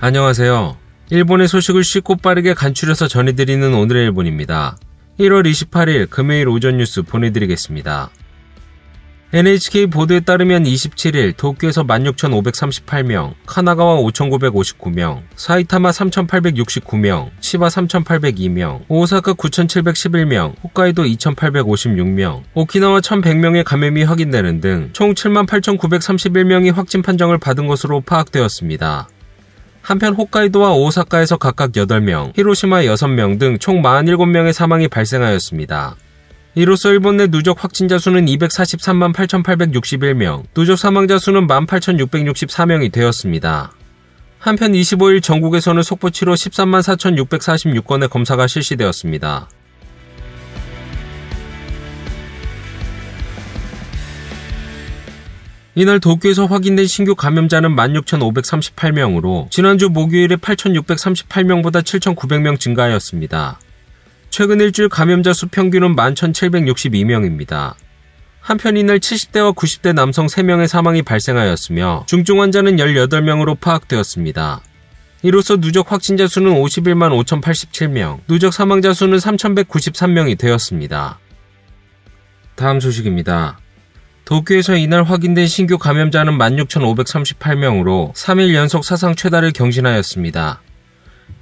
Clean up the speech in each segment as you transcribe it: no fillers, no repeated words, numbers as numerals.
안녕하세요. 일본의 소식을 쉽고 빠르게 간추려서 전해드리는 오늘의 일본입니다. 1월 28일 금요일 오전 뉴스 보내드리겠습니다. NHK 보도에 따르면 27일 도쿄에서 16,538명, 카나가와 5,959명, 사이타마 3,869명, 치바 3,802명, 오사카 9,711명, 홋카이도 2,856명, 오키나와 1,100명의 감염이 확인되는 등 총 78,931명이 확진 판정을 받은 것으로 파악되었습니다. 한편 홋카이도와 오사카에서 각각 8명, 히로시마 6명 등 총 47명의 사망이 발생하였습니다. 이로써 일본 내 누적 확진자 수는 243만 8,861명, 누적 사망자 수는 18,664명이 되었습니다. 한편 25일 전국에서는 속보치로 13만 4,646건의 검사가 실시되었습니다. 이날 도쿄에서 확인된 신규 감염자는 16,538명으로 지난주 목요일에 8,638명보다 7,900명 증가하였습니다. 최근 일주일 감염자 수 평균은 11,762명입니다. 한편 이날 70대와 90대 남성 3명의 사망이 발생하였으며 중증 환자는 18명으로 파악되었습니다. 이로써 누적 확진자 수는 51만 5,087명, 누적 사망자 수는 3,193명이 되었습니다. 다음 소식입니다. 도쿄에서 이날 확인된 신규 감염자는 16,538명으로 3일 연속 사상 최다를 경신하였습니다.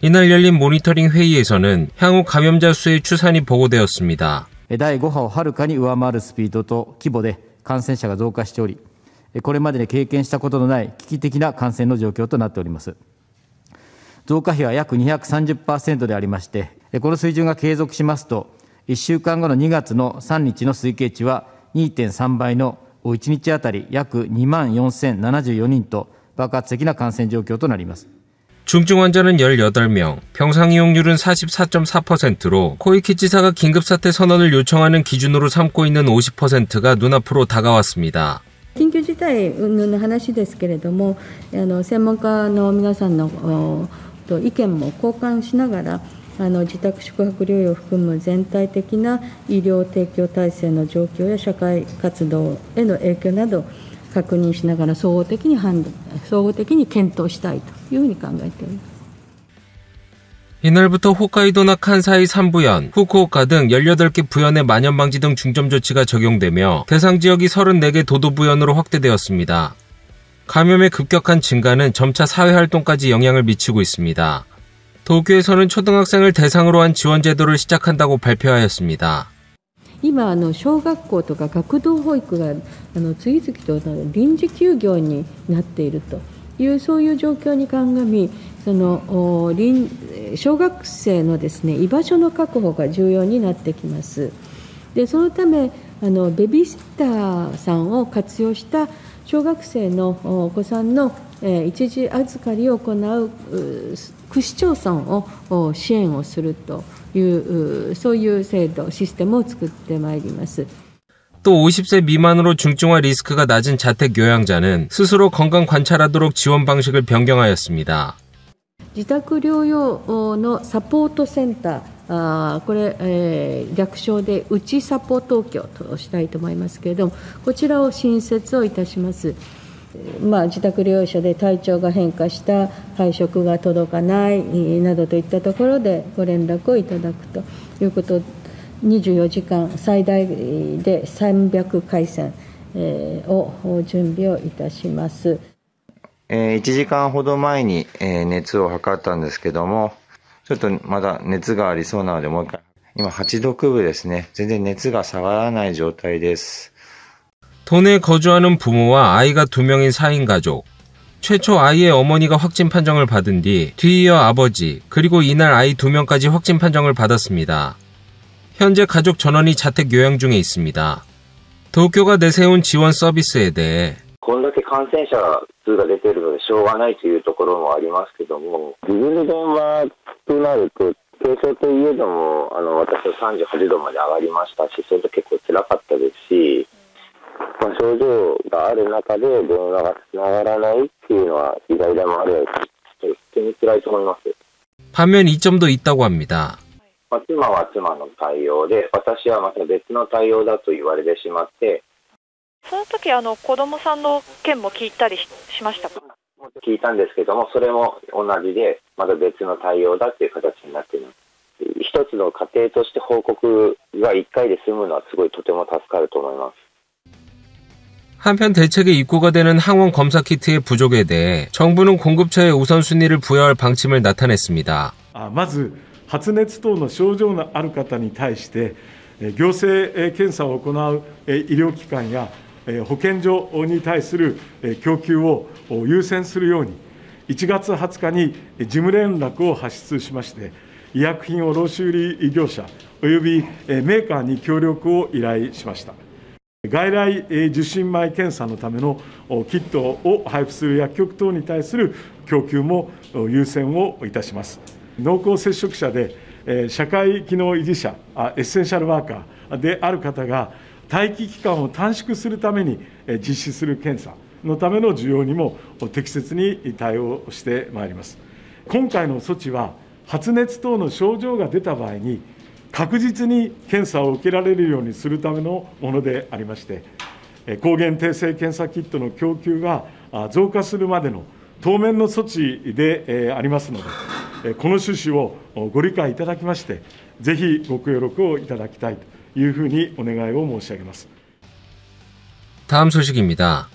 이날 열린 모니터링 회의에서는 향후 감염자 수의 추산이 보고되었습니다. 第5波をはるかに上回るスピードと規模で感染者が増加しており、これまでに経験したことのない危機的な感染の状況となっております。増加比は約 230% でありまして、この水準が継続しますと、1週間後の2月の3日の推計値は 2.3 倍の1日あたり約2万4074人と爆発的な感染状況となります。 중증 환자는 18명, 병상 이용률은 44.4%로 코이키 지사가 긴급사태 선언을 요청하는 기준으로 삼고 있는 50%가 눈앞으로 다가왔습니다. 緊急事態の話ですけれども、専門家の皆さんの意見も交換しながら、自宅宿泊療養を含む全体的な医療提供体制の状況や社会活動への影響など確認しながら総合的に検討したいというふうに考えております。 이날부터 홋카이도나 칸사이 3부현, 후쿠오카 등 18개 부현의 만연방지 등 중점 조치가 적용되며 대상 지역이 34개 도도부현으로 확대되었습니다. 감염의 급격한 증가는 점차 사회활동까지 영향을 미치고 있습니다. 도쿄에서는 초등학생을 대상으로 한 지원 제도를 시작한다고 발표하였습니다. 今小学校とか学童保育が次々と臨時休業になっているというそういう状況に鑑み、小学生のですね居場所の確保が重要になってきます。でそのためベビーシッターさんを活用した小学生のお子さんの一時預かりを行う区市町村を支援をするというそういう制度システムを作ってまいります。 또 50세 미만으로 중증화 리스크가 낮은 자택 요양자는 스스로 건강 관찰하도록 지원 방식을 변경하였습니다. 自宅療養のサポートセンター、これ、略称でうちサポ東京としたいと思いますけれども、こちらを新設をいたします。自宅療養者で体調が変化した、会食が届かないなどといったところでご連絡をいただくということ、24時間最大で300回線を準備をいたします。1時間ほど前に熱を測ったんですけども、ちょっとまだ熱がありそうなのでもう一回。今8度9分ですね。全然熱が下がらない状態です。 도내에 거주하는 부모와 아이가 2명인 4인 가족. 최초 아이의 어머니가 확진 판정을 받은 뒤 뒤이어 아버지, 그리고 이날 아이 2명까지 확진 판정을 받았습니다. 현재 가족 전원이 자택 요양 중에 있습니다. 도쿄가 내세운 지원 서비스에 대해 こんだけ感染者数が出ているのでしょうがないというところもありますけども、自分の電話となると軽症といえども私は38度まで上がりましたし、それと結構辛かったですし、症状がある中で電話がつながらないっていうのは意外でもあるとても辛いと思います。 반면 이점도 있다고 합니다. 妻は妻の対応で、私はまた別の対応だと言われてしまって、その時子供さんの件も聞いたりしましたか？聞いたんですけども、それも同じで、また別の対応だっていう形になっています。一つの過程として報告が1回で済むのはすごいとても助かると思います。 한편 대책에 입고가 되는 항원 검사 키트의 부족에 대해 정부는 공급처에 우선순위를 부여할 방침을 나타냈습니다. まず発熱等の症状のある方に対して行政検査を行う医療機関や保健所に対する供給を優先するように1月20日に事務連絡を発出しまして、医薬品卸売業者およびメーカーに協力を依頼しました。外来受診前検査のためのキットを配布する薬局等に対する供給も優先をいたします。濃厚接触者で社会機能維持者、エッセンシャルワーカーである方が待機期間を短縮するために実施する検査のための需要にも適切に対応してまいります。今回の措置は発熱等の症状が出た場合に確実に検査を受けられるようにするためのものでありまして、抗原定性検査キットの供給が増加するまでの当面の措置でありますので、この趣旨をご理解いただきまして、ぜひご協力をいただきたいというふうにお願いを申し上げます。 다음 소식입니다.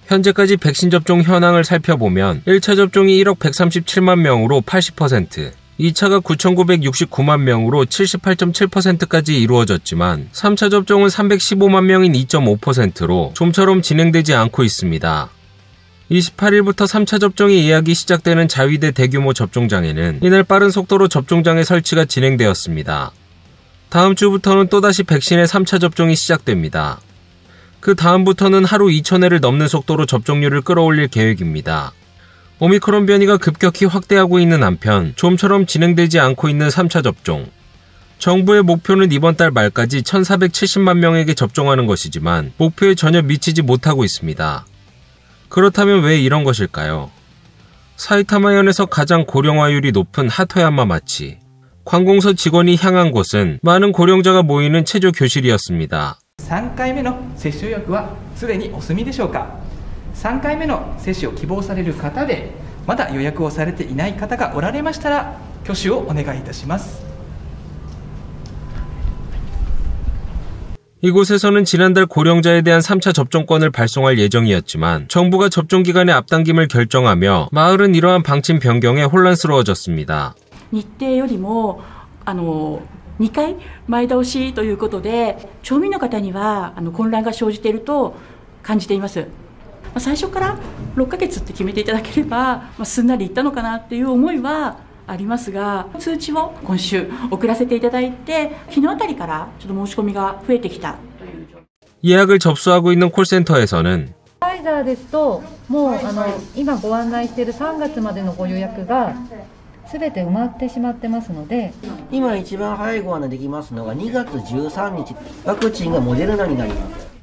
현재까지 백신 접종 현황을 살펴보면 1차 접종이 1억 137만 명으로 80%, 2차가 9,969만 명으로 78.7%까지 이루어졌지만 3차 접종은 315만 명인 2.5%로 좀처럼 진행되지 않고 있습니다. 28일부터 3차 접종이 예약이 시작되는 자위대 대규모 접종장에는 이날 빠른 속도로 접종장의 설치가 진행되었습니다. 다음 주부터는 또다시 백신의 3차 접종이 시작됩니다. 그 다음부터는 하루 2,000회를 넘는 속도로 접종률을 끌어올릴 계획입니다. 오미크론 변이가 급격히 확대하고 있는 한편 좀처럼 진행되지 않고 있는 3차 접종. 정부의 목표는 이번 달 말까지 1,470만 명에게 접종하는 것이지만 목표에 전혀 미치지 못하고 있습니다. 그렇다면 왜 이런 것일까요? 사이타마현에서 가장 고령화율이 높은 하토야마 마치. 관공서 직원이 향한 곳은 많은 고령자가 모이는 체조 교실이었습니다. 3回目の接種予約はすでにお済みでしょうか。3回目の接種を希望される方でまだ予約をされていない方がおられましたら挙手をお願いいたします。 이곳에서는 지난달 고령자에 대한 3차 접종권을 발송할 예정이었지만 정부가 접종 기간의 앞당김을 결정하며 마을은 이러한 방침 변경에 혼란스러워졌습니다. 日程よりも2回前倒しということで町民の方には混乱が生じていると感じています。最初から6ヶ月って決めていただければ、すんなりいったのかなっていう思いはありますが、通知を今週送らせていただいて昨日あたりからちょっと申し込みが増えてきたという状況。 예약을 접수하고 있는 콜센터에서는 ファイザーですともう今ご案内している3月までのご予約がすべて埋まってしまってますので、今一番早いご案内できますのが2月13日、ワクチンがモデルナになります。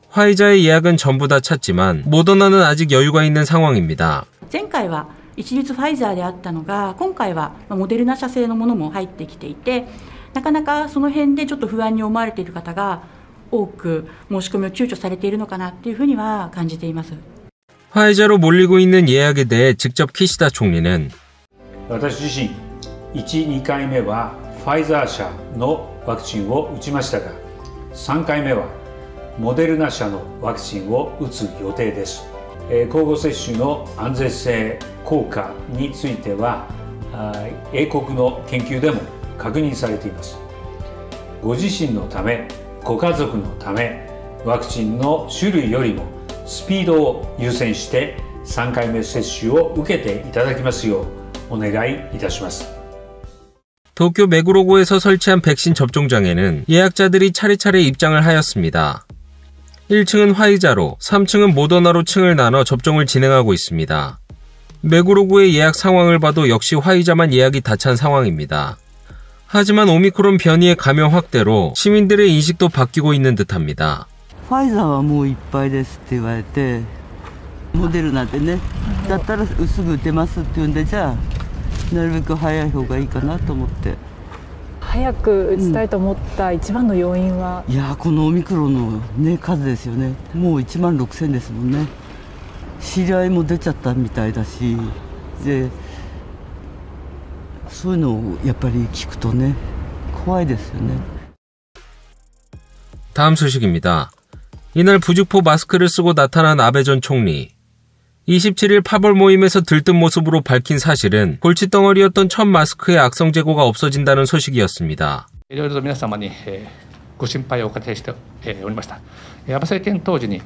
화이자의 예약은 전부 다 찼지만 모더나는 아직 여유가 있는 상황입니다. 前回は一律ファイザーであったのが今回はモデルナ社製のものも入ってきていて、なかなかその辺でちょっと不安に思われている方が多く申し込みを躊躇されているのかなっていうふうには感じています。 화이자로 몰리고 있는 예약에 대해 직접 키시다 총리는 私自身 1,2 回目はファイザー社のワクチンを打ちましたが、3回目はモデルナ社のワクチンを打つ予定です。交互接種の安全性、効果については英国の研究でも確認されています。ご自身のため、ご家族のため、ワクチンの種類よりもスピードを優先して3回目接種を受けていただきますようお願いいたします。 도쿄 메구로구에서 설치한 백신 접종장에는 예약자들이 차례차례 입장을 하였습니다. 1층은 화이자로, 3층은 모더나로 층을 나눠 접종을 진행하고 있습니다. 메구로구의 예약 상황을 봐도 역시 화이자만 예약이 다 찬 상황입니다. 하지만 오미크론 변이의 감염 확대로 시민들의 인식도 바뀌고 있는 듯합니다. ファイザーはもういっぱいですって言われて、モデルナでね、だったらすぐ打てますって言うんで、じゃあなるべく早い方がいいかなと思って。早く打ちたいと思った一番の要因は、いやこのオミクロンの、ね、数ですよね。もう1万6000ですもんね。知り合いも出ちゃったみたいだし、でそういうのをやっぱり聞くとね、怖いですよね。 다음 소식입니다. 이날 부직포 마스크를 쓰고 나타난 아베 전 총리. 27일 파벌 모임에서 들뜬 모습으로 밝힌 사실은 골칫덩어리였던 첫 마스크의 악성 재고가 없어진다는 소식이었습니다. いろいろと皆様にご心配をおかけしておりました。安倍政権当時に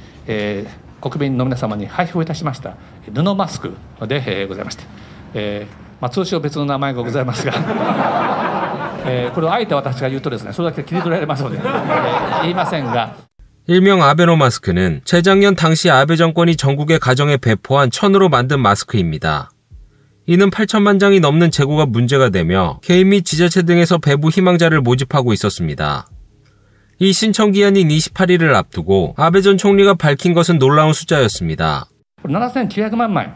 国民の皆様に配布をいたしました布マスクでございまして、通称別の名前がございますが、これをあえて私が言うとですね、それだけ切り取られますので言いませんが。 일명 아베노 마스크는 재작년 당시 아베 정권이 전국의 가정에 배포한 천으로 만든 마스크입니다. 이는 8천만 장이 넘는 재고가 문제가 되며 개인 및 지자체 등에서 배부 희망자를 모집하고 있었습니다. 이 신청 기한인 28일을 앞두고 아베 전 총리가 밝힌 것은 놀라운 숫자였습니다. 7900万枚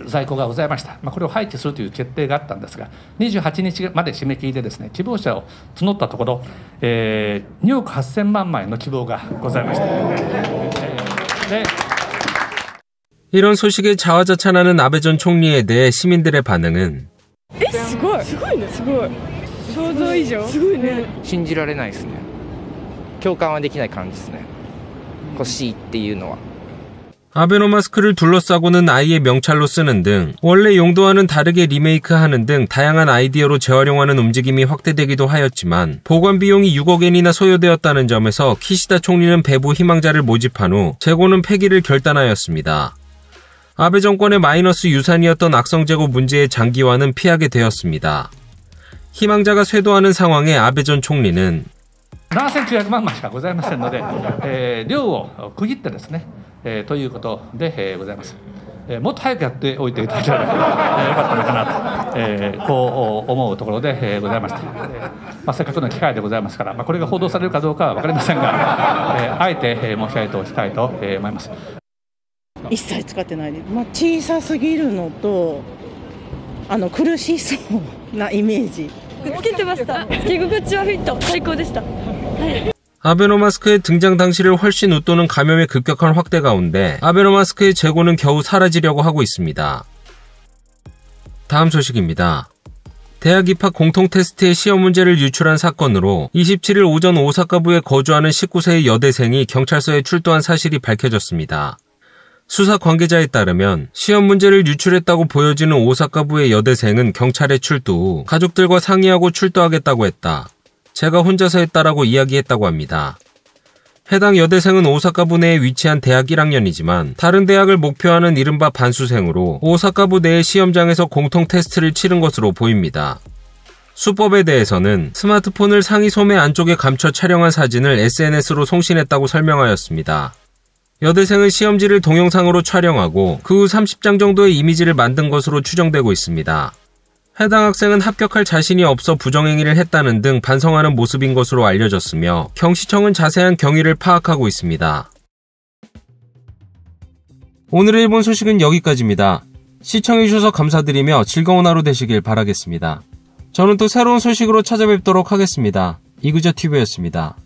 在庫がございました。これを廃棄するという決定があったんですが、28日まで締め切りでですね、希望者を募ったところ、2億8000万枚の希望がございました。 이런 소식에 자화자찬하는 아베 전 총리에 대해 시민들의 반응은 すごいね、すごい想像以上、すごいね。信じられないですね。共感はできない感じですね。欲しいっていうのは。 아베노 마스크를 둘러싸고는 아이의 명찰로 쓰는 등 원래 용도와는 다르게 리메이크하는 등 다양한 아이디어로 재활용하는 움직임이 확대되기도 하였지만 보관 비용이 6억 엔이나 소요되었다는 점에서 키시다 총리는 배부 희망자를 모집한 후 재고는 폐기를 결단하였습니다. 아베 정권의 마이너스 유산이었던 악성 재고 문제의 장기화는 피하게 되었습니다. 희망자가 쇄도하는 상황에 아베 전 총리는 7900万枚しかございませんので、量を区切ってですね、ということでございます。もっと早くやっておいていただければよかったのかなと、こう思うところでございました。せっかくの機会でございますから、これが報道されるかどうかは分かりませんが、あえて申し上げておきたいと思います。一切使ってないです。小さすぎるのと、苦しそうなイメージ。つけてました。つけ心地はフィット最高でした。 아베노 마스크의 등장 당시를 훨씬 웃도는 감염의 급격한 확대 가운데 아베노 마스크의 재고는 겨우 사라지려고 하고 있습니다. 다음 소식입니다. 대학 입학 공통 테스트의 시험 문제를 유출한 사건으로 27일 오전 오사카부에 거주하는 19세의 여대생이 경찰서에 출두한 사실이 밝혀졌습니다. 수사 관계자에 따르면 시험 문제를 유출했다고 보여지는 오사카부의 여대생은 경찰에 출두 후 가족들과 상의하고 출두하겠다고 했다. 제가 혼자서 했다라고 이야기했다고 합니다. 해당 여대생은 오사카부 내에 위치한 대학 1학년이지만 다른 대학을 목표하는 이른바 반수생으로 오사카부 내의 시험장에서 공통 테스트를 치른 것으로 보입니다. 수법에 대해서는 스마트폰을 상의 소매 안쪽에 감춰 촬영한 사진을 SNS로 송신했다고 설명하였습니다. 여대생은 시험지를 동영상으로 촬영하고 그 후 30장 정도의 이미지를 만든 것으로 추정되고 있습니다. 해당 학생은 합격할 자신이 없어 부정행위를 했다는 등 반성하는 모습인 것으로 알려졌으며 경시청은 자세한 경위를 파악하고 있습니다. 오늘의 일본 소식은 여기까지입니다. 시청해주셔서 감사드리며 즐거운 하루 되시길 바라겠습니다. 저는 또 새로운 소식으로 찾아뵙도록 하겠습니다. 이그저TV였습니다.